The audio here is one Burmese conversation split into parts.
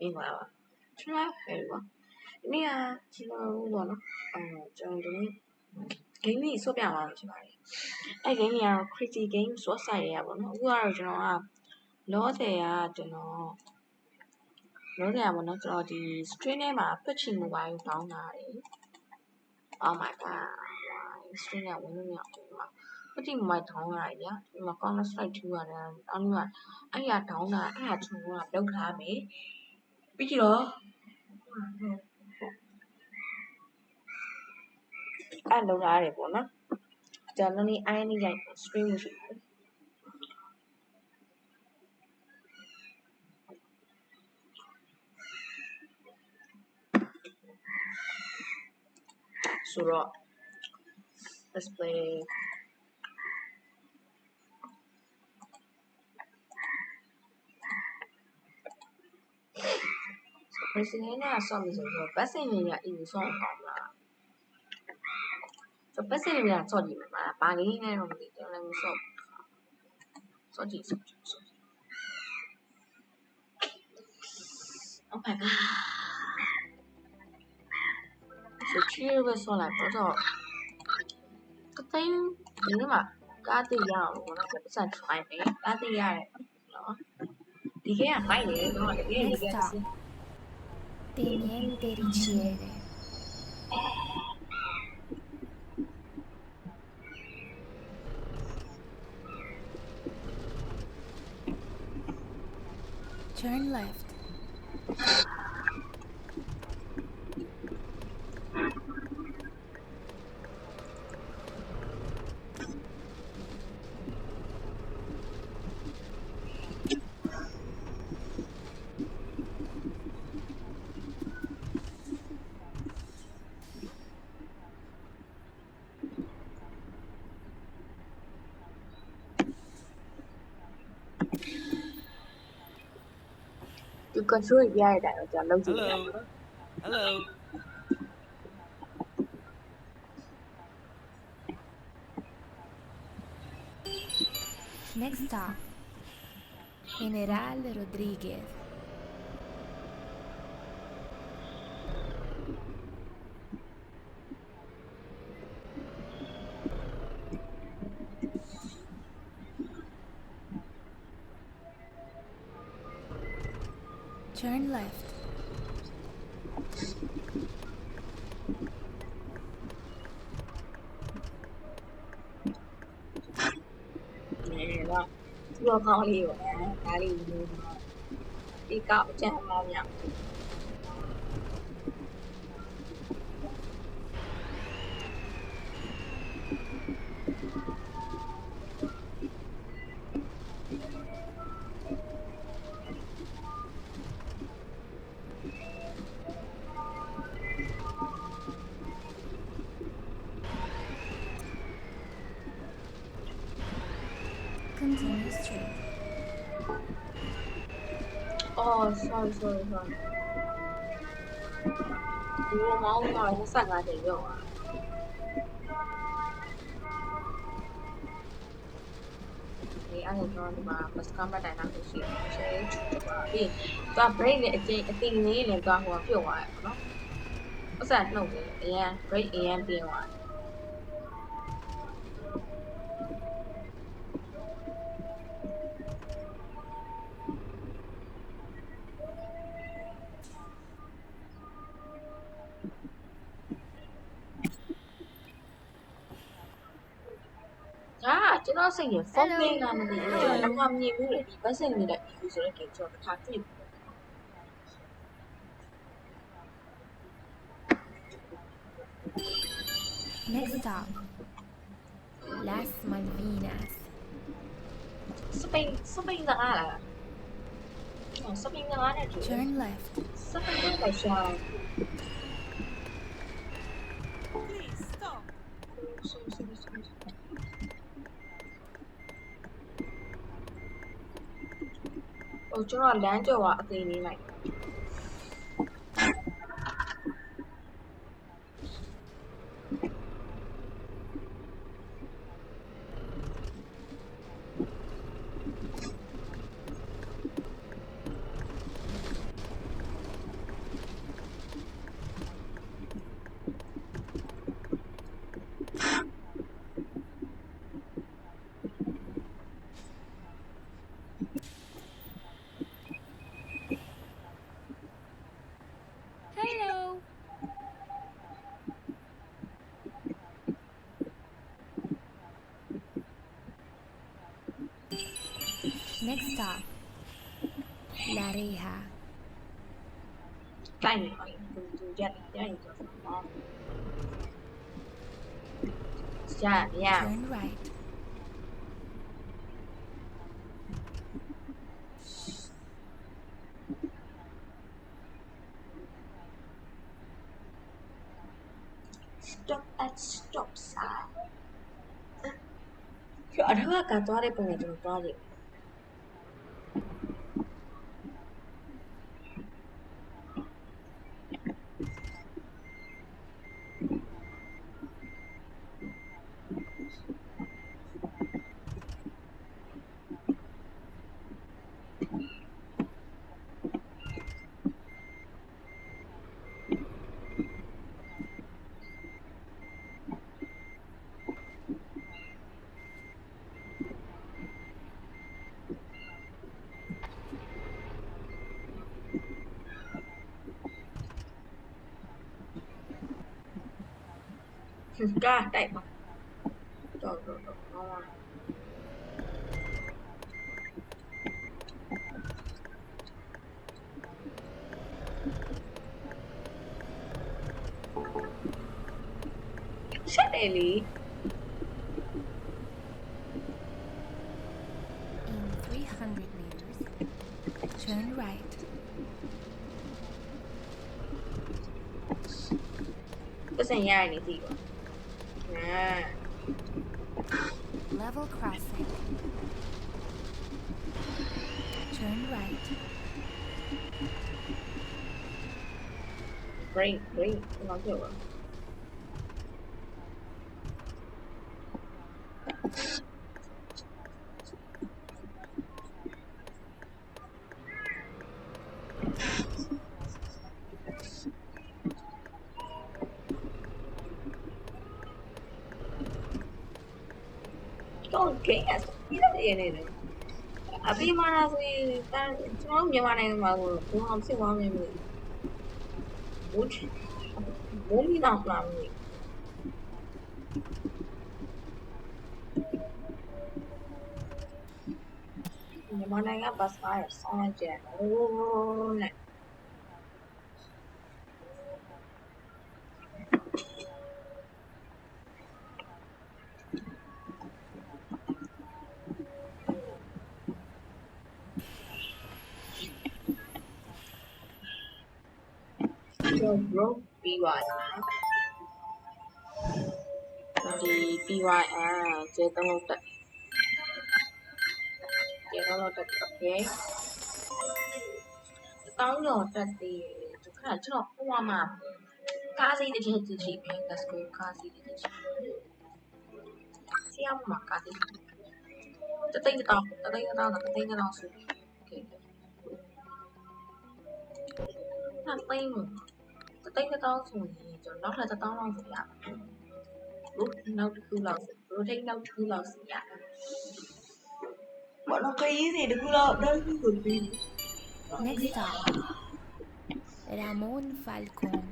င်္ဂလာပါကျွန်တော်ပဲပါဒီနေ့ကကျွန်တော်တို့ပေါ့နော်ကျွန်တော်တို့ game ကြီးဆွဲပြမှာဖြစ်ပါတယ်အဲ့ game ကြီးကတော့ crazy game ဆိုစာရရပါတော့အခုကတော့ကျွန်တော်ကလောဆယ်ကကျွန်တော်ပေါ့နော်ကျွန်တော်ဒီ stream ထဲမှာ Twitch mobile တောင်းတာတယ် Oh my god stream ကဝင်လို့မရဘူးမှာ Twitch mobile တောင်းတာရဒီမှာ Counter Strike 2ရတယ်အောင်းကအဲ့ရတောင်းတာအဲ့ဒါကျွန်တော်ကလောက်ထားမယ်ပြီးတော့အဲ့လောက်ထားတယ်ပေါ့နော်ကျွန်တော်နေ့အိုင်းနေရိုက် stream မရှိဘူးဆိုတော့ let's play President ကဆော့လို့ဆိုတော့ Passing တွေက EU ဆော့အောင်ပါလားဆို Passing တွေကဆော့ကြည့်မှာပါဘာလေးနဲ့တော့မသိကျွန်တော်လည်းဆော့ကြည့် Oh my god ဆိုချီးပဲဆော့လိုက်တော့ကတိုင်းဒီမှာကားတိရအောင်ဘောနော်ပတ်စံ try ပဲကားတိရတယ်နော်ဒီကမိုက်နေတော့တကယ်တကယ် Teniente riceve. Turn left. You control ရရတာတော့ကျွန်တော်လုပ်ကြည့်ရအောင် Hello. Next stop. General Rodriguez. Turn left. Nè đó, vừa kho liều nè, cá liều luôn đi cạo cho mau nhỉ. Continue straight. Oh, sorry. Ủa máu ngồi nó sẵn là để rồi à? Thì ăn được rồi mà mascam ba đại nam thì chỉ sẽ chụp vào đi. Toàn break này chị tin này là toàn hoa phiêu ngoài nó. Có sản nổ thì em break em phiêu ngoài. Chứ nó sẽ nhiều phong lên là mình nó ngon nhiều để bị bác sĩ người đại bị rồi kể cho cái thằng gì Next stop. Las Malvinas. shopping ra là shopping ra này chị Turn left. shopping rất là sao Please stop. Chúng nó đáng cho ạ thì như này Hello. Next stop. La Reja. ကြိုက်နေပါသူရက်ရက်ရင်ဆိုတော့ရ Turn right. stop at stop sign ကျော်အထက်ကသွားတဲ့ပုံနဲ့ကျွန်တော်သွားကြည့် กล้าได้ปะจอดเอามาใช่เลยลี In 300 meters, turn right. ก็สัญญาณนี่สิวะLevel crossing. Turn right. green น้องเกี่ยวอะတော့ game อ่ะပြီးတော့နေတယ်အပြီးမှလာဆိုရင်ကျွန်တော်မြန်မာနိုင်ငံမှာကိုဘုံအောင်ဖြစ်သွားမယ်လို့ဘုံမီတော့လာမယ်မြန်မာနိုင်ငံဘတ်ကားဆောင်းကြတယ်ဟိုးနဲ့bro ပြီးသွားပြီဒီပြီးသွားကျေတော့လောက်တက်โอเคတောင်းတော့တက်သေးဒီခါကျွန်တော်ဟိုမှာကားစီးတစ်ချက်ကြည့်မယ် let's go ကားစီးတစ်ချက်ဆီအောင်မှာကားစီးတသိန်းတောင်းဆိုโอเคနှစ်သိန်းတသိန်းတောင်းဆိုရင်ကျွန်တော်နောက်ထပ်1000လောက်စီရဘူးနောက်တစ်ခုလောက်စီ rotate နောက်တစ်ခုလောက်စီရဘာလို့ခရီးစီတစ်ခုလောက်တော့ဒီကိုပြီး Next stop. Ramon Falcon.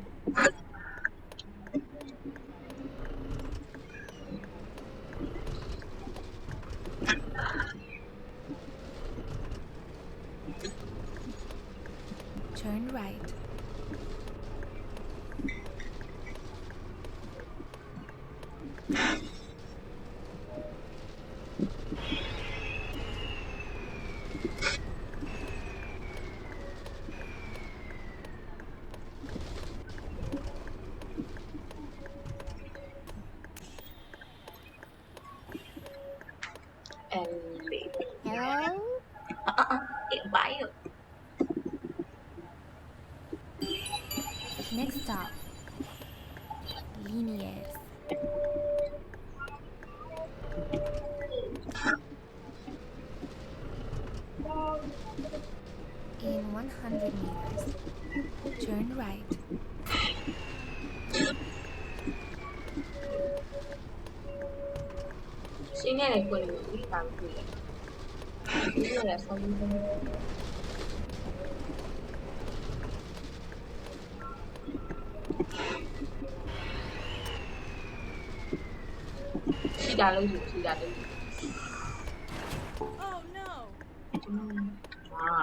Turn right. and leave Hello? điện bãi rồi Next stop. Liniers. In 100 meters, turn right. Sini ada kulit, ini tahu kulit. ဒီလိုလဲဆောင်းပြီးတော့စီတာလို့စီတာလို့ Oh no! အာ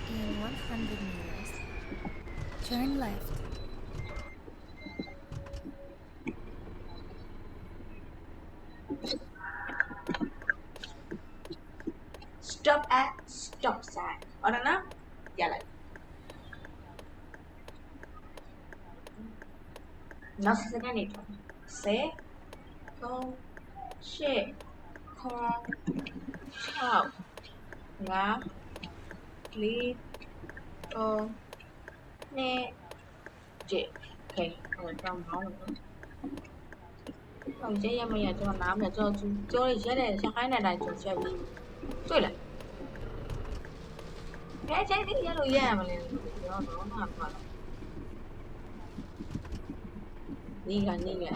In 100 meters, turn left. stop at stop sign ဟုတ်တယ်နော်ရလိုက်နောက်စက္ကန့်နေတော့10 9 8 9 5 4 3 2 1 โอเคတော့မောင်းလို့တော့ရမရကျွန်တော်နားမယ်ကျွန်တော်ပြောရရက်တဲ့ရခိုင်းတဲ့အတိုင်းကျွန်တော်ချက်ပြီးတွေ့လားခဲချိုင်းလေးရလို့ရရမလဲတော့တော့မှာပါတော့နေကနေအဲ့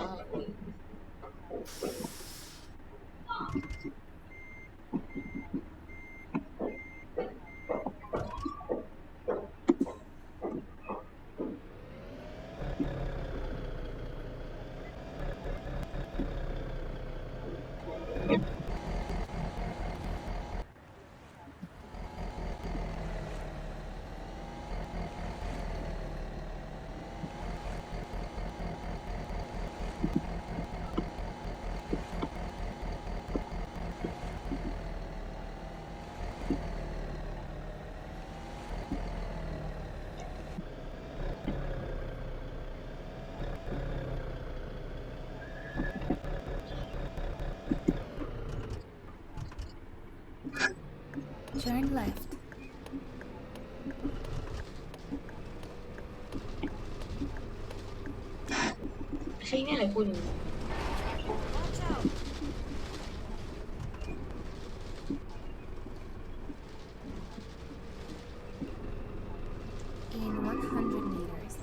Turn left. အချိန်နဲ့လည်းကိုနေ Watch out! In 100 meters,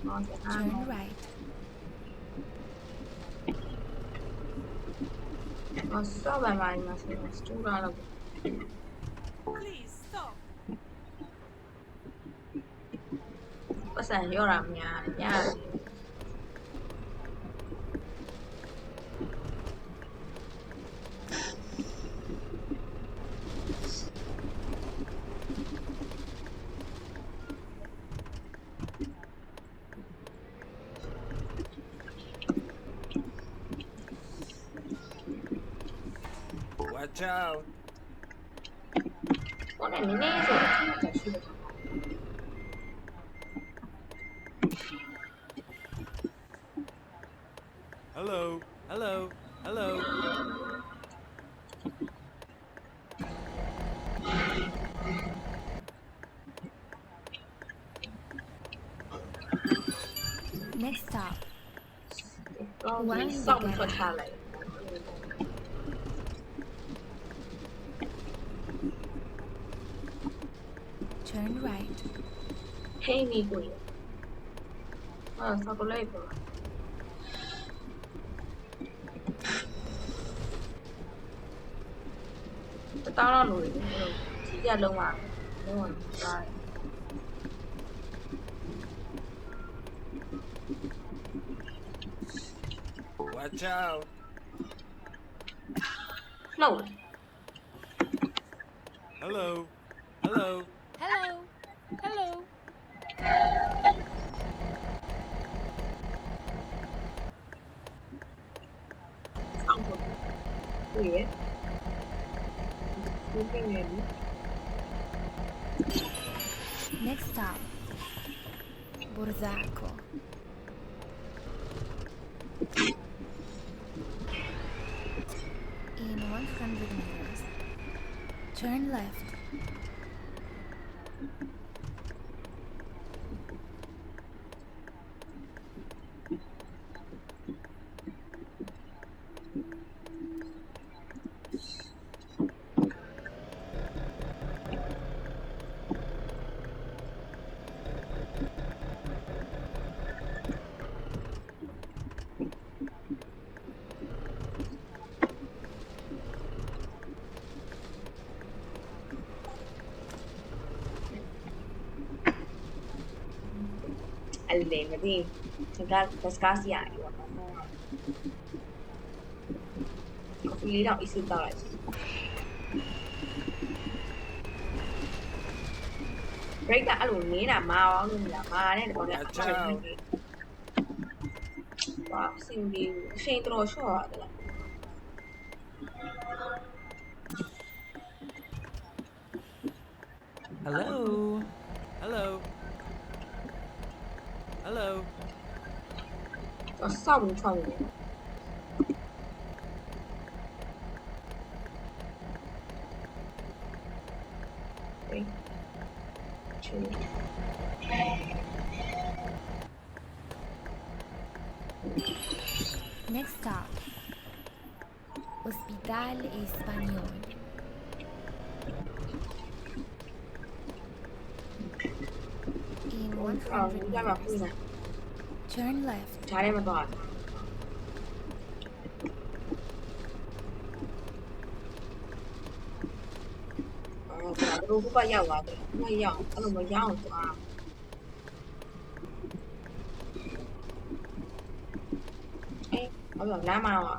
ဟောတယ်အား turn right. ဟောစောပါပါမှာဆိုတော့စတူရာလို့ Please stop! ပတ်စံရောတာများတယ်ညာWatch out! ဟောတယ်နည်းနည်းဆိုတော့အချင်းချင်းရှိတယ် Hello! Hello! Hello! Next stop, တော့ဒီစောင့်ထွက်ထားလိုက် turn right. ဟိနေကိုရဟောဆောက်လိုက်ပေါ့တောင်းတော့လို့ဒီကြလုံးဝလုံးဝသား Watch out! နှုတ် Hello! Hello! Hello. Hello. ဆောက်ဖို့တွေ့ရဒီပြင်နေပြီ Next stop, Borzacco. 100 meters. Turn left. Alle med det. Der skal også jeg jo. Og lige der i sit der. Break ကအဲ့လိုနေတာမာအောင်လို့မလားမာနဲ့တော့လည်းအချောင်းနေ။ဘာစင်ဒီအရှင်တော်ရှော့ရတယ်လား Hello. Hello. Hello. ။တော့စောင့်နေချောင်းနေ။ Next stop. Hospital Español. In 100 meters. Turn left. ဂျားထဲမှာတော့ဒါတို့ဘက်ရောက်သွားတယ်။မရောက်အဲ့လိုမရောက်သွား။အဲ့တော့လမ်းမှာတော့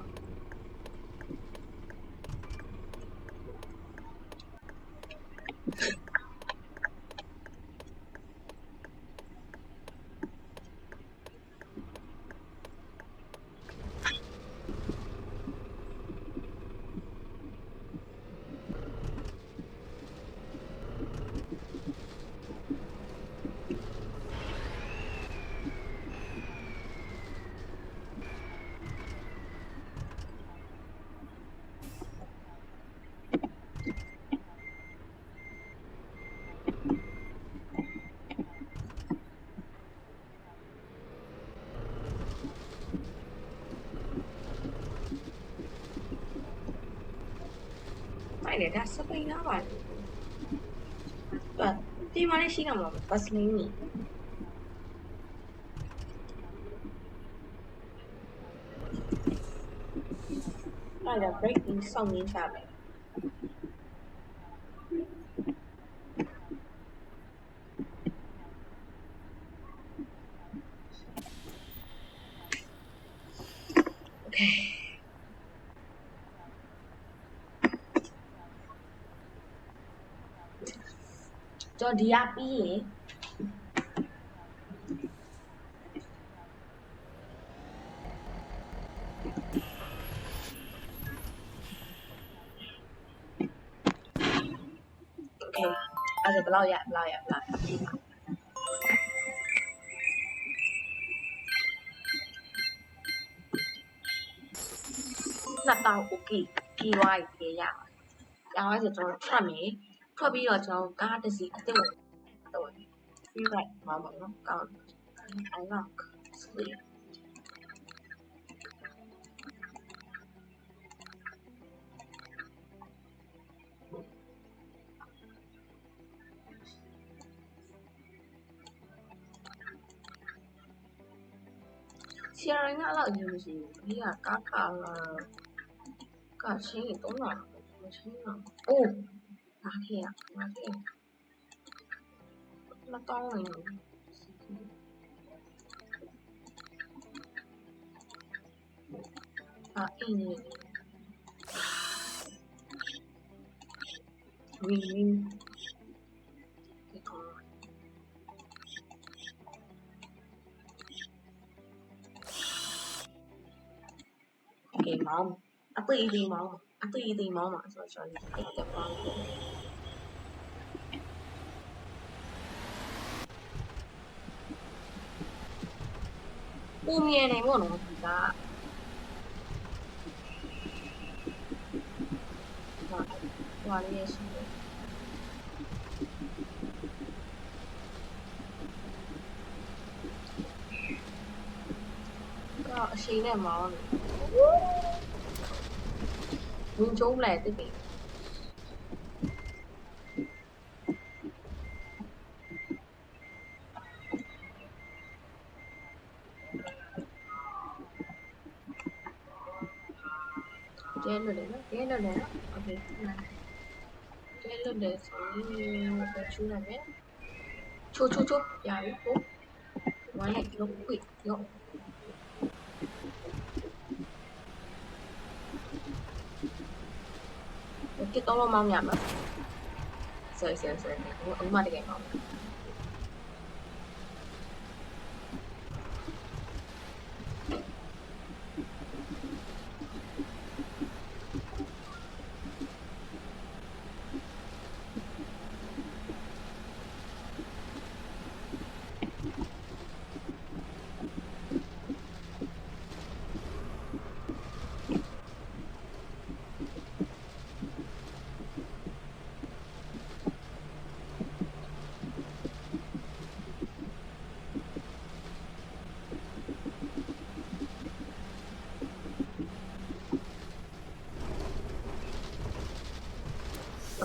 အဲ့လေဒါစပိန်လာပါလေ။ဒီမှာလည်းရှိကမှာဘတ်စလင်းကြီး။အဲ့ဒါ break in စောင့်ရင်းချမယ်။ Okay. ကျွန်တော်ဒီရပြီးရင် Okay အဲ့ဒါဘယ်လောက်ရပြီးပါနှစ်တောင် okay ပြီးသွားပြီရအောင်ဆိုကျွန်တော်ထွက်မယ်ထွက်ပြီးတော့ကျွန်တော်ကားတစ်စီးအစ်စ်ဝင်တော့ free ride မှာပေါ့နော်ကောင်း unlock sleep ဆရာရင်းကတော့အရင်မရှိဘူးဒီကကားလာကချင်းတုံးလာမချင်းတော့အိုးနားခဲ့မတောင်းဝင်အင်းနေဝင်းဒီကောOkay, mom. Aku eating mom. Aku eating mom. So sorry. I get wrong. Umie này mua nó thì ra. ဘာလေးရရှိတယ်ကအရှိန်နဲ့မောင်းနေဝင်ကျုံးလဲတိတိကျဲလို့လေနော်ကျဲလို့လေနော်โอเคကျဲလို့လေဆိုရင်ချူလိုက်မယ်ချိုးပြပြီကိုဝိုင်းလိုက်လို့ခွေရောတစ်တော့မောင်းရမှာဆယ်အခုမှတကယ်မောင်း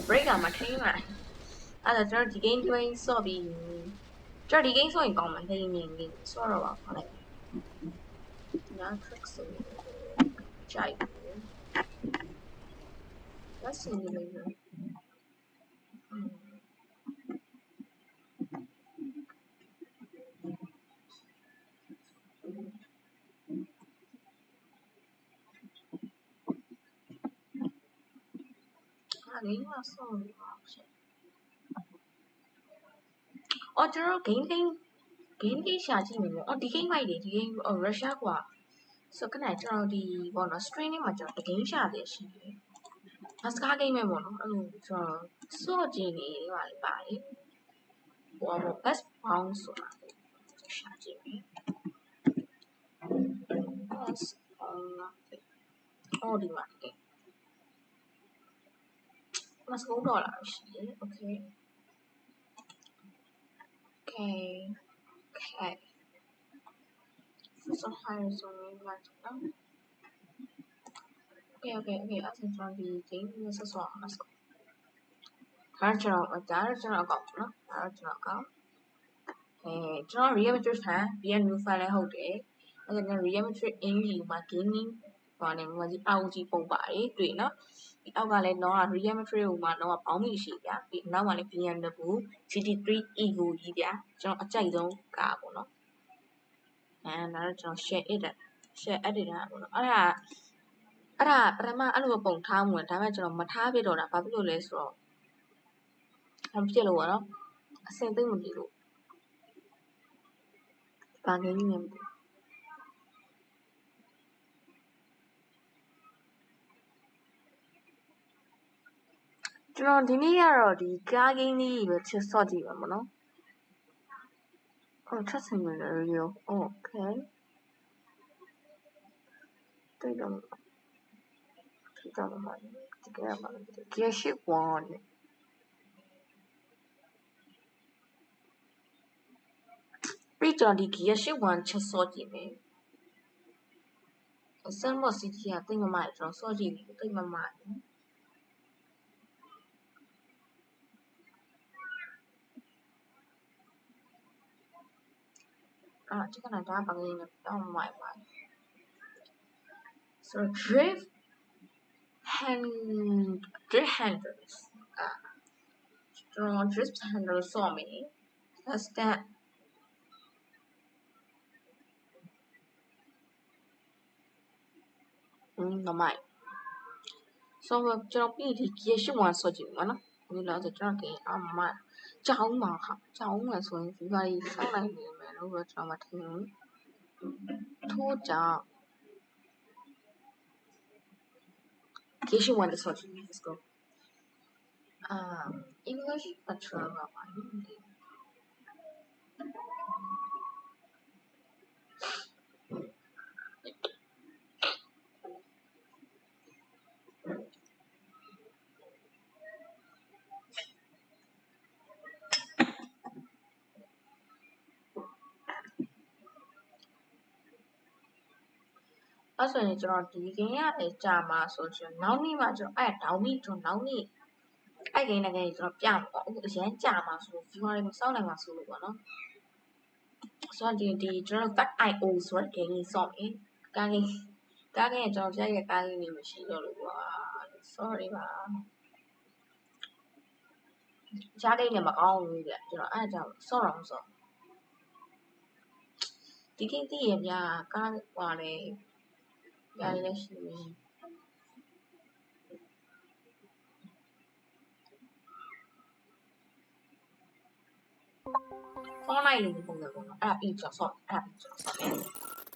break မှာထိန်းလိုက်အဲ့ဒါကျွန်တော်ဒီ game တွင်းဆော့ပြီးကျွန်တော်ဒီ game ဆော့ရင်ကောင်းမှာထိန်းနေနေဆော့တော့ပါခေါ်လိုက်ညာ trick ဆိုကြိုက်လက်စင်လေးပဲအဲ့ဒါဆော့နေပါရှင်အော်ကျွန်တော် game ရှာကြည့်နေလို့အော်ဒီ game မိုက်တယ်ဒီ game Russia ကွာဆိုခဏကျွန်တော်ဒီဘောနော် streaming မှာကျွန်တော် game ရှာတယ်ရှိတယ်မစကား game ပဲပေါ့နော်အဲ့လိုကျွန်တော်စော့ကြည့်နေပါလေပါတယ်ဟို best bound ဆိုတာရှာကြည့်မယ် best bound အော်ဒီမှာကဲမစကုန်းတော့လာရှိတယ် okay so higher so like okay အဲ့ဒါကျွန်တော်ဒီ game နဲ့ဆက်ဆော့အောင်let's go ဒါကျွန်တော်အကောက်နော်ဒါကျွန်တော်အကောက်ကျွန်တော် real madrid fan real new fan လည်းဟုတ်တယ်အဲ့ဒါကျွန်တော် real madrid indie မှာ gaming ဟိုနေမှာဒီ ROG ပုံပါတယ်တွေ့နော်ဒီအောက်ကလည်းတော့ real madrid ဟိုမှာတော့ဘောင်းမီရှိဗျာဒီနောက်မှာလည်း BMW GT3 Evo ကြီးဗျာကျွန်တော်အကြိုက်ဆုံးကားပေါ့နော်ဒါတော့ကျွန်တော် share edit ပေါ့နော်အဲ့ဒါပထမအဲ့လိုပုံထားမှဒါပေမဲ့ကျွန်တော်မထားပြတော့တာဘာဖြစ်လို့လဲဆိုတော့မဖြစ်လို့ပေါ့နော်အစင်သိမ့်မပြီးလို့ဘာနေနေမသိကျွန်တော်ဒီနေ့ကတော့ဒီကားဂိမ်းလေးပဲချက်ဆော့ကြည့်ပါမနော်Oh, trust me with the review. Oh, okay. 对的，知道了吗？这个样吧，解释完了。比较的解释完吃烧鸡没？什么事情啊？对我买着烧鸡，对我买。啊，这个哪家帮你让我买。So drift handles. Drift handles saw me. That's that. Nó mày. Soကျွန်တော်ပြီးဒီကြီးရှိမှဆော့ကြည့်မှာနော်ဒီလောက်ဆိုကျွန်တော်ကအော်မကြောင်းမှာဟာကြောင်းမှာဆိုရင်ဒီပါကြီးဆောက်နိုင်နေမယ်လို့ကျွန်တော်မထင်ဘူးထို့ကြောင့်ကြီးရှိမှဆော့ကြည့် let's go English patrol ပါပါ အဲ့ဆိုရင်ကျွန်တော်ဒီ game ရတယ်ကြာမှာဆိုကျွန်တော်နောက်နေ့မှကျွန်တော်အဲ့ဒေါင်းပြီးကျွန်တော်နောက်နေ့အဲ့ game နဲ့ game ကျွန်တော်ပြမှာပေါ့အခုအရင်ကြာမှာဆို viewer တွေမစောင့်နိုင်မှာဆိုလို့ပေါ့နော်ဆိုတော့ဒီကျွန်တော် back IO ဆိုတဲ့ game ကြီးစောင့်ရင်ကားကြီးကျွန်တော်ပြရဲ့ကားကြီးနေမရှိတော့လို့ကွာ sorry ပါရှားကိန်းနဲ့မကောင်းဘူးဗျကျွန်တော်အဲ့ဒါကြောင့်စောင့်တော့စောင့်ဒီကိန်းသိရဗျာကားဟွာလေကားလည်းရှိနေခေါင်းလိုက်လို့ပုံစံပေါ့နော်အဲ့ဒါပြီးကျွန်တော်စောင့်အဲ့ဒါပြီးကျွန်တော်စောင့်မယ်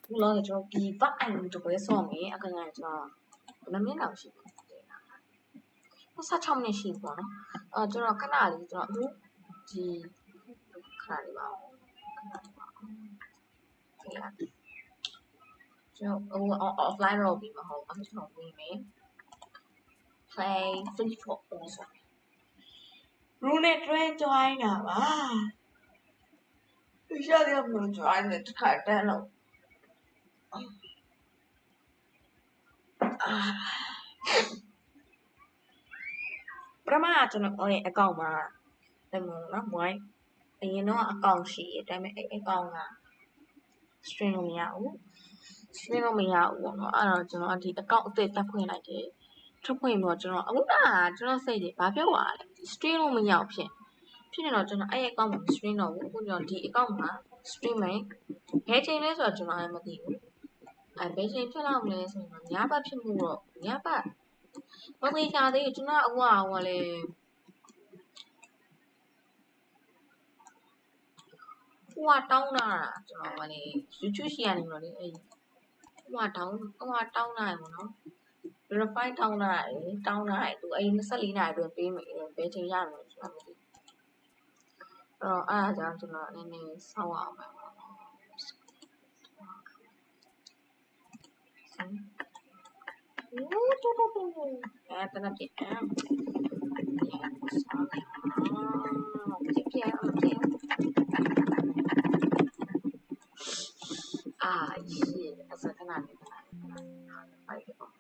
ခုလောကကျွန်တော်ဒီဘတ်အိုင်ကိုတပွဲစောင့်မယ်အခါကျရင်ကျွန်တော်9မိနစ်လောက်ရှိတယ်16မိနစ်ရှိပေါ့နော်ကျွန်တော်ခဏလေးကျွန်တော်အခုဒီခဏလေးပါကျွန်တော်ဟို offline တော့ပြီးမှာဟုတ်အခုကျွန်တော်ဝင်မယ် play 24 also rune နဲ့ train join တာပါရှာရမလို့ join တဲ့ခါတန်းလို့ပထမကျွန်တော် အကောင့်မှာတယ်မို့နော် wine အရင်တော့အကောင့်ရှိတယ်ဒါပေမဲ့အကောင့်က string လို့မရဘူး string လို့မရဘူးပေါ့နော်အဲ့တော့ကျွန်တော်ဒီအကောင့်အသစ်တက်ဖွင့်လိုက်တယ်ထွက်ဖွင့်ပြီးတော့ကျွန်တော်အခုကကျွန်တော်စိတ်ကြီးဘာပြောသွားလဲ string လို့မရဘူးဖြစ်နေတော့ကျွန်တော်အဲ့အကောင့်မှာ string တော့ဘူးအခုကျွန်တော်ဒီအကောင့်မှာ string မယ်ဘယ်ချိန်လဲဆိုတော့ကျွန်တော်လည်းမသိဘူးဘယ်ချိန်ဖြစ်လောက်မလဲဆိုရင်ညဘက်ဖြစ်မှုတော့ညဘက်မသိချာသေးဘူးကျွန်တော်အခုကလေဟိုကတောင်းတာကျွန်တော်ကလေ YouTube ရှိရနေလို့လေအဲ့ဟိုကတောင်းတာရပေါ့နော် verify တောင်းတာရသူအဲ့24နာရီအတွင်းပေးမယ်ဘယ်ချိန်ရမလဲကျွန်တော်မသိအဲ့ဒါကြောင့်ကျွန်တော်နည်းနည်းစောင့်အောင်ပါပေါ့နော်အဲ့တနပြအဲ့shit အစကနာနေဖိုက်ပေါ့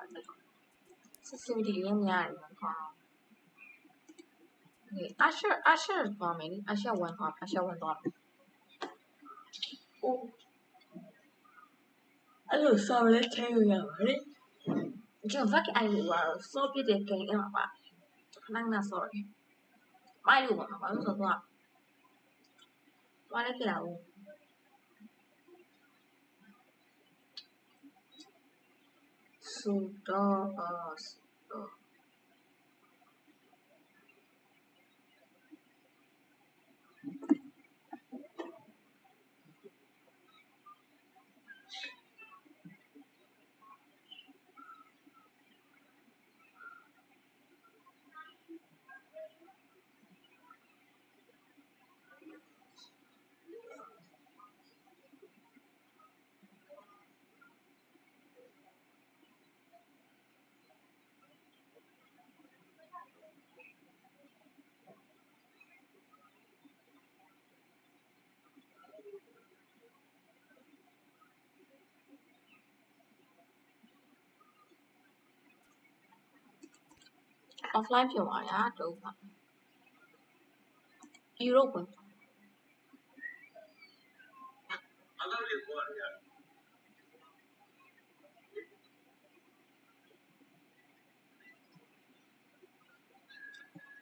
စစ်စစ်ဒီရင်းများတယ်ကွာAsher သွားမယ်နိAsher 1သွားအိုးအဲ့လိုဆော်လဲထဲရရပါလေကျွန်တော် back eye ကိုစောပြတဲ့ကိန်းအမှာပါခဏခဏ sorry မိုက်လို့ပေါ့နော်ဘာလို့ဆိုတော့ဘာလဲကြည့်လာဦးဆိုတော့offline ဖြစ်သွားတာတော့ပါ Europe ဝင်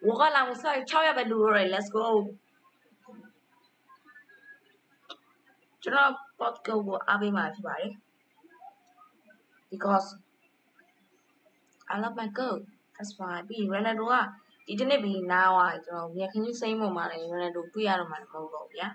我个老师6ရက်ပဲလူတော့တယ် let's go ကျွန်တော် podcast ကိုအားပေးမှာဖြစ်ပါတယ် because I love my girl that's why ပြီး Ronaldo ကဒီတစ်နေ့ပြီးနားသွားတယ်ကျွန်တော်မြက်ခင်းကြီးစိမ့်ပေါ်မှာလည်း Ronaldo တွေ့ရတော့မှာမဟုတ်တော့ဘူးဗျာ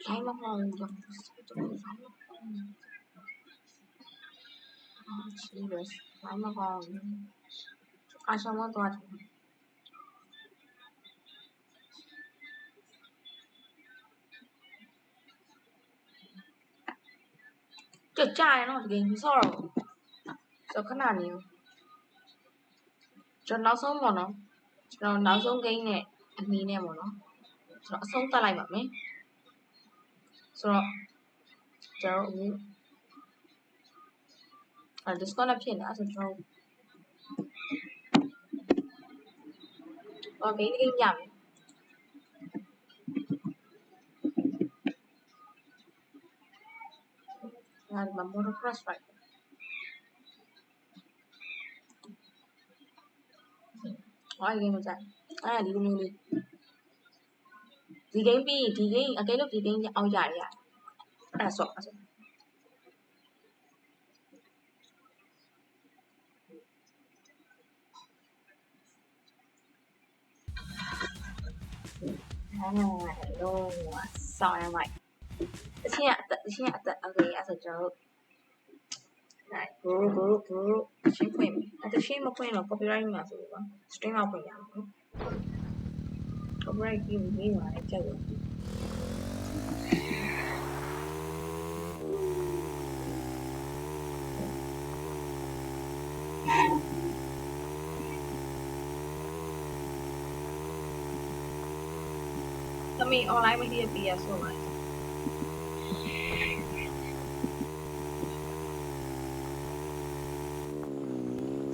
ဆိုင်မကောင်းဘူးတော့ဆိုင်မကောင်းချီးပဲဆိုင်မကောင်းအဆောင်မတော့ကြာရနော်ဒီကိန်းဆော့တော့ခဏနေကျွန်တော်နောက်ဆုံးပေါ့နော်ကျွန်တော်နောက်ဆုံးကိန်းနဲ့အမီနဲ့ပေါ့နော်ကျွန်တော်အဆုံးသတ်လိုက်ပါမယ်ဆိုတော့ကျွန်တော်အခုdisconnect ဖြစ်နေတာဆိုတော့ဂိမ်းပြမယ်ဒါမှမဟုတ် motor crash ပဲအဲ့ဒီမှာကြာအဲ့ဒီလိုမျိုးလေးဒီဂိမ်းပြီးဒီဂိမ်းအကယ်လို့ဒီဂိမ်းအောင်ရရအဲ့ဆော့အဲ့တော့ဆောင်းရမိုက်တချင်းအသက်โอเคအဲ့ဆိုကျွန်တော်နိုင်ဘရိုရှင်းဖွင့်အဲ့တချင်းမဖွင့်တော့ copyright မှာဆိုတော့ stream မှာဖွင့်ရအောင်နော် copyright ကြီးနေပါလေကြောက်တော့သမီး online မကြည့်ပြရဆိုပါ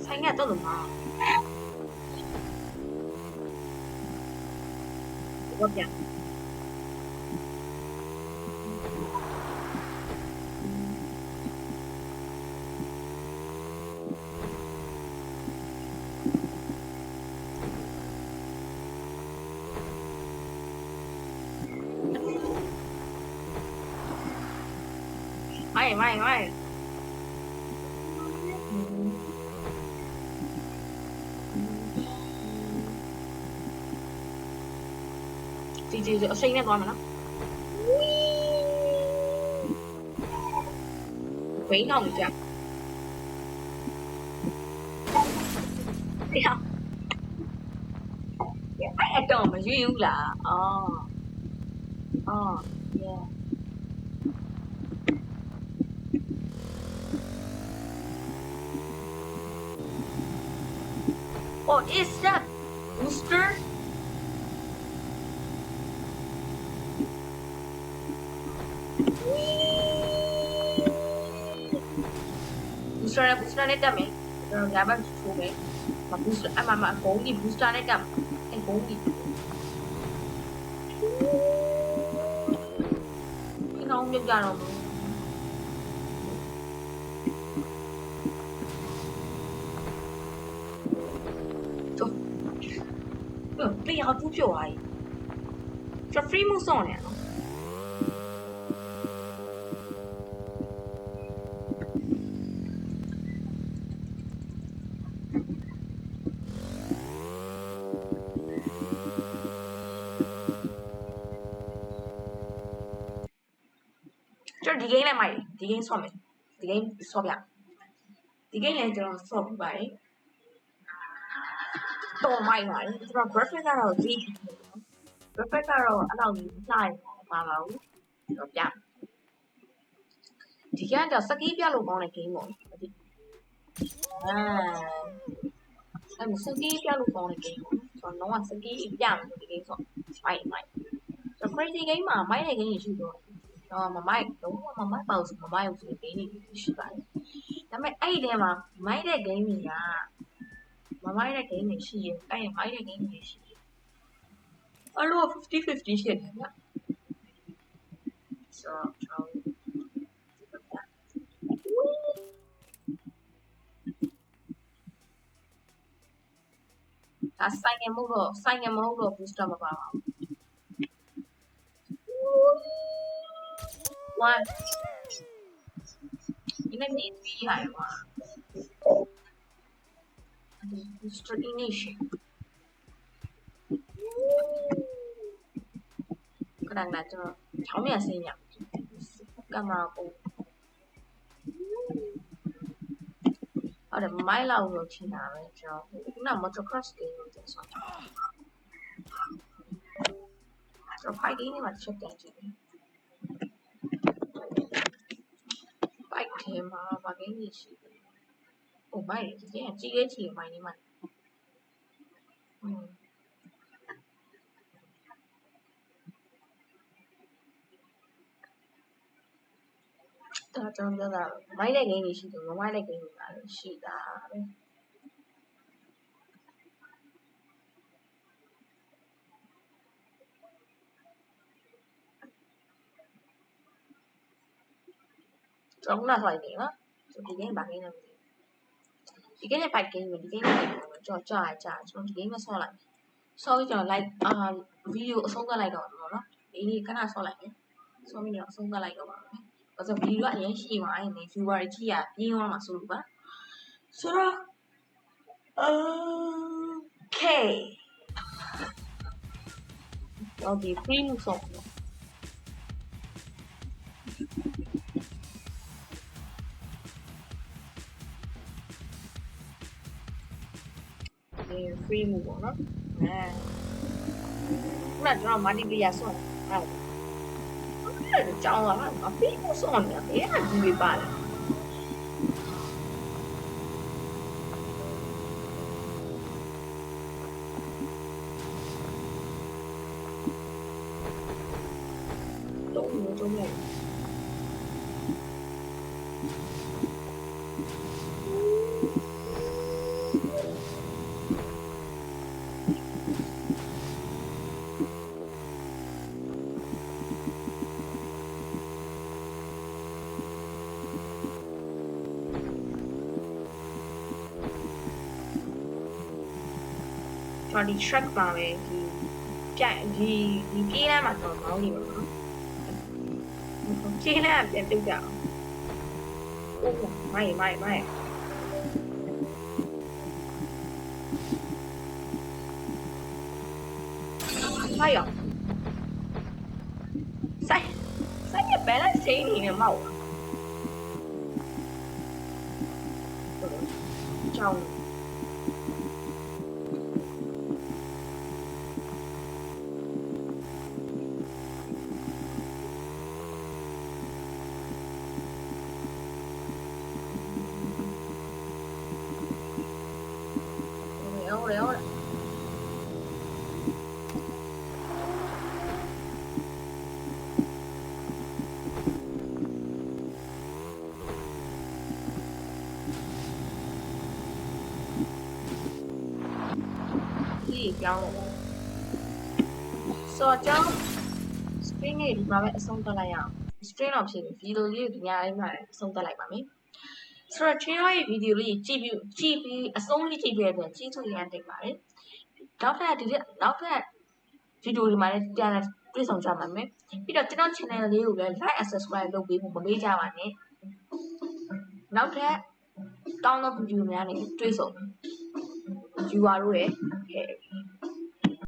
ဆိုင်ကတော့လို့မှာဟုတ်ပြန်ไม่จีเอาซิงเนี่ยตัวมันนะ鬼弄一下对呀哎懂没运用了哦耶Oh, is that booster? Booster này đâm ấy. Rồi giá bao chú đấy. Mà booster mà cố gì booster này đâm. Anh cố gì. Cái nó không nhận ra đâu. Bây giờ chú biểu ấy cho free mua xong nè cho đi game này mày đi game xong mày đi game xong ya đi game này cho xong vậy to mày mày cho graphic ra rồi đi graphic ra rồi ở đâu sai mà bảo rồi chạm thì cái giờ skip ra luôn con này kỹ rồi em một skip ra luôn con này kỹ còn nó là skip giảm thì cái rồi mày rồi crazy game mà máy này cái gì chứ rồi mà máy đúng mà máy bầu mà máy không cái này thì vậyแต่ไม่ไอ้เนี่ยมาไม่ได้เกมนี่mà máy này cái này xì cái máy này cái này xì alo 50-50 shit nhá so ta sai nghe mẫu rồi booster mà vào wow cái này nhìn gì hả mà booster initial cái đằng này cho ထောင်းမြန်ဆင်းရကင်မရာပုံဟုတ်တယ်မိုင်းလောက်လို့ထင်တာပဲကျွန်တော်ခုန motocross game လို့ပြောဆိုကျွန်တော် fight game တွေမှာချက်တယ်ကြည့်bike ထဲမှာဘာ game တွေရှိလဲဟို bike ကြီးကြီးလေးချီမိုင်းနေမှာဒါကျွန်တော်ပြောတာမိုင်းတဲ့ game တွေရှိတယ်မမိုင်းတဲ့ game တွေလည်းရှိတာပဲကျွန်တော်ကဆိုရင်နော်ဒီ game ဘာ game လဲမသိဒီ game နဲ့ bike game ဒီ game နဲ့ကျွန်တော်ကြာကျွန်တော်ဒီ game နဲ့ဆော့လိုက်ဆော့ပြီးကျွန်တော် like ဗီဒီယိုအဆုံးသတ်လိုက်တော့နော်ဒီခဏဆော့လိုက်မယ်ဆော့ပြီးတော့အဆုံးသတ်လိုက်တော့ပါမယ်ဘာလို့ဗီဒီယိုကအရင်ရှိမှာနေ viewer တွေကြည့်ရပြင်းသွားမှာဆိုလို့ပါဆိုတော့ okay တော့ဒီ free မှုဆော့free မှုပေါ့နော်ခုနကျွန်တော် multiplayer ဆော့အဲ့ကြောင်းလာအဖေးကိုဆော့နေတယ်အဲ့ဒါဒီလေးပါလားတော့ဒီ track ပါပဲဒီပြိုင်ဒီပြေးလမ်းမှာကျွန်တော်မောင်းနေပါတော့ပြေးလမ်းပြန်ပြုတ်ကြအောင်အိုးမိုင်းရောဆိုင်ရဘယ်လိုက်စိနေမောက်ကြောင်းAhora. Sí, claro. So, cháu screen này thì bảo vệ xong ta lại à. Screen option video này thì nhà em lại xong ta lại bảo mình. So, trên này video này chỉ xong đi chỉ về chỉ cho nhà định bảo đấy. Đó là video này mà raတွေ့ဆုံကြပါမယ်ပြီးတော့ကျွန်တော် channel လေးကိုလည်း like and subscribe လုပ်ပေးဖို့မမေ့ကြပါနဲ့နောက်ထပ်ကောင်းသော video များနဲ့တွေ့ဆုံ viewer တို့ရဲ့